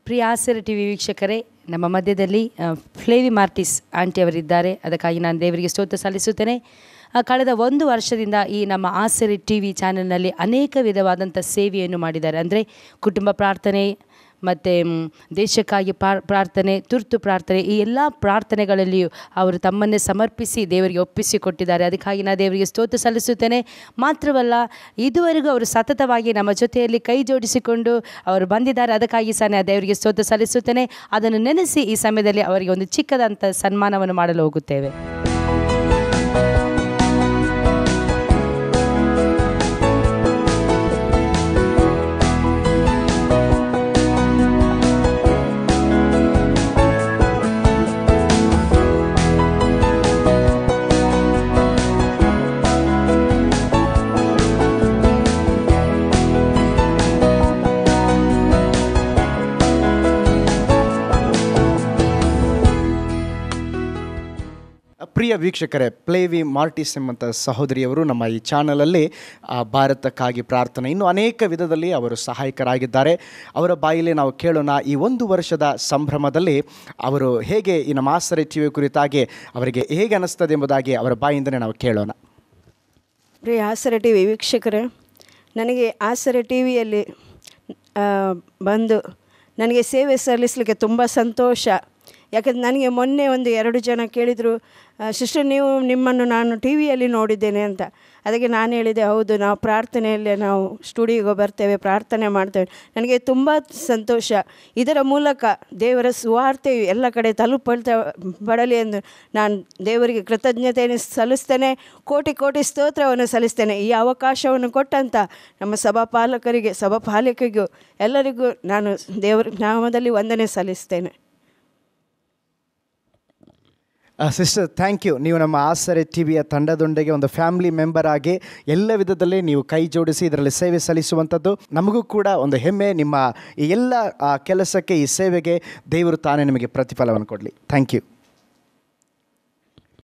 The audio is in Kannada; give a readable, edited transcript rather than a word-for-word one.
ಪ್ರಿಯ ಆಸರೆ ಟಿ ವಿ ವೀಕ್ಷಕರೇ, ನಮ್ಮ ಮಧ್ಯದಲ್ಲಿ ಫ್ಲೇವಿ ಮಾರ್ಟಿಸ್ ಆಂಟಿ ಅವರಿದ್ದಾರೆ. ಅದಕ್ಕಾಗಿ ನಾನು ದೇವರಿಗೆ ಸ್ತೋತ್ರ ಸಲ್ಲಿಸುತ್ತೇನೆ. ಕಳೆದ 1 ವರ್ಷದಿಂದ ಈ ನಮ್ಮ ಆಸರೆ ಟಿ ವಿ ಚಾನೆಲ್ನಲ್ಲಿ ಅನೇಕ ವಿಧವಾದಂಥ ಸೇವೆಯನ್ನು ಮಾಡಿದ್ದಾರೆ. ಅಂದರೆ ಕುಟುಂಬ ಪ್ರಾರ್ಥನೆ ಮತ್ತು ದೇಶಕ್ಕಾಗಿ ಪ್ರಾರ್ಥನೆ, ತುರ್ತು ಪ್ರಾರ್ಥನೆ, ಈ ಎಲ್ಲ ಪ್ರಾರ್ಥನೆಗಳಲ್ಲಿಯೂ ಅವರು ತಮ್ಮನ್ನೇ ಸಮರ್ಪಿಸಿ ದೇವರಿಗೆ ಒಪ್ಪಿಸಿಕೊಟ್ಟಿದ್ದಾರೆ. ಅದಕ್ಕಾಗಿ ನಾನು ದೇವರಿಗೆ ಸ್ತೋತ್ರ ಸಲ್ಲಿಸುತ್ತೇನೆ. ಮಾತ್ರವಲ್ಲ, ಇದುವರೆಗೂ ಅವರು ಸತತವಾಗಿ ನಮ್ಮ ಜೊತೆಯಲ್ಲಿ ಕೈ ಜೋಡಿಸಿಕೊಂಡು ಅವರು ಬಂದಿದ್ದಾರೆ. ಅದಕ್ಕಾಗಿ ಸಹ ನಾನು ದೇವರಿಗೆ ಸ್ತೋತ್ರ ಸಲ್ಲಿಸುತ್ತೇನೆ. ಅದನ್ನು ನೆನೆಸಿ ಈ ಸಮಯದಲ್ಲಿ ಅವರಿಗೆ ಒಂದು ಚಿಕ್ಕದಂಥ ಸನ್ಮಾನವನ್ನು ಮಾಡಲು ಹೋಗುತ್ತೇವೆ. ಪ್ರಿಯ ವೀಕ್ಷಕರೇ, ಫ್ಲೇವಿ ಮಾರ್ಟಿಸ್ ಎಂಬಂಥ ಸಹೋದರಿಯವರು ನಮ್ಮ ಈ ಚಾನಲಲ್ಲಿ ಭಾರತಕ್ಕಾಗಿ ಪ್ರಾರ್ಥನೆ, ಇನ್ನು ಅನೇಕ ವಿಧದಲ್ಲಿ ಅವರು ಸಹಾಯಕರಾಗಿದ್ದಾರೆ. ಅವರ ಬಾಯಲ್ಲಿ ನಾವು ಕೇಳೋಣ, ಈ 1 ವರ್ಷದ ಸಂಭ್ರಮದಲ್ಲಿ ಅವರು ಹೇಗೆ ಈ ನಮ್ಮ ಆಸರೆ ಟಿ ವಿ ಕುರಿತಾಗಿ ಅವರಿಗೆ ಹೇಗೆ ಅನ್ನಿಸ್ತದೆ ಎಂಬುದಾಗಿ ಅವರ ಬಾಯಿಂದಲೇ ನಾವು ಕೇಳೋಣ. ಪ್ರಿಯ ಆಸರೆ ಟಿ ವಿ ವೀಕ್ಷಕರೇ, ನನಗೆ ಆಸರೆ ಟಿ ವಿಯಲ್ಲಿ ಬಂದು ನನಗೆ ಸೇವೆ ಸಲ್ಲಿಸಲಿಕ್ಕೆ ತುಂಬ ಸಂತೋಷ. ಯಾಕಂದರೆ ನನಗೆ ಮೊನ್ನೆ 1-2 ಜನ ಕೇಳಿದರು, ಸಿಸ್ಟರ್ ನಿಮ್ಮನ್ನು ನಾನು ಟಿ ವಿಯಲ್ಲಿ ನೋಡಿದ್ದೇನೆ ಅಂತ. ಅದಕ್ಕೆ ನಾನು ಹೇಳಿದೆ, ಹೌದು, ನಾವು ಪ್ರಾರ್ಥನೆಯಲ್ಲೇ ನಾವು ಸ್ಟುಡಿಯೋಗೆ ಬರ್ತೇವೆ, ಪ್ರಾರ್ಥನೆ ಮಾಡ್ತೇವೆ. ನನಗೆ ತುಂಬ ಸಂತೋಷ. ಇದರ ಮೂಲಕ ದೇವರ ಸುವಾರ್ತೆಯು ಎಲ್ಲ ಕಡೆ ಬಡಲಿ ಎಂದು ನಾನು ದೇವರಿಗೆ ಕೃತಜ್ಞತೆಯನ್ನು ಸಲ್ಲಿಸ್ತೇನೆ. ಕೋಟಿ ಕೋಟಿ ಸ್ತೋತ್ರವನ್ನು ಸಲ್ಲಿಸ್ತೇನೆ. ಈ ಅವಕಾಶವನ್ನು ಕೊಟ್ಟಂಥ ನಮ್ಮ ಸಭಾಪಾಲಕರಿಗೂ ಎಲ್ಲರಿಗೂ ನಾನು ದೇವರ ನಾಮದಲ್ಲಿ ವಂದನೆ ಸಲ್ಲಿಸ್ತೇನೆ. Sister, thank you. ನೀವು ನಮ್ಮ ಆಸರೆ ಟಿ ವಿಯ ತಂಡದೊಂದಿಗೆ ಒಂದು ಫ್ಯಾಮಿಲಿ ಮೆಂಬರ್ ಆಗಿ ಎಲ್ಲ ವಿಧದಲ್ಲಿ ನೀವು ಕೈ ಜೋಡಿಸಿ ಇದರಲ್ಲಿ ಸೇವೆ ಸಲ್ಲಿಸುವಂಥದ್ದು ನಮಗೂ ಕೂಡ ಒಂದು ಹೆಮ್ಮೆ. ನಿಮ್ಮ ಈ ಎಲ್ಲ ಕೆಲಸಕ್ಕೆ, ಈ ಸೇವೆಗೆ ದೇವರು ತಾನೇ ನಿಮಗೆ ಪ್ರತಿಫಲವನ್ನು ಕೊಡಲಿ. Thank you.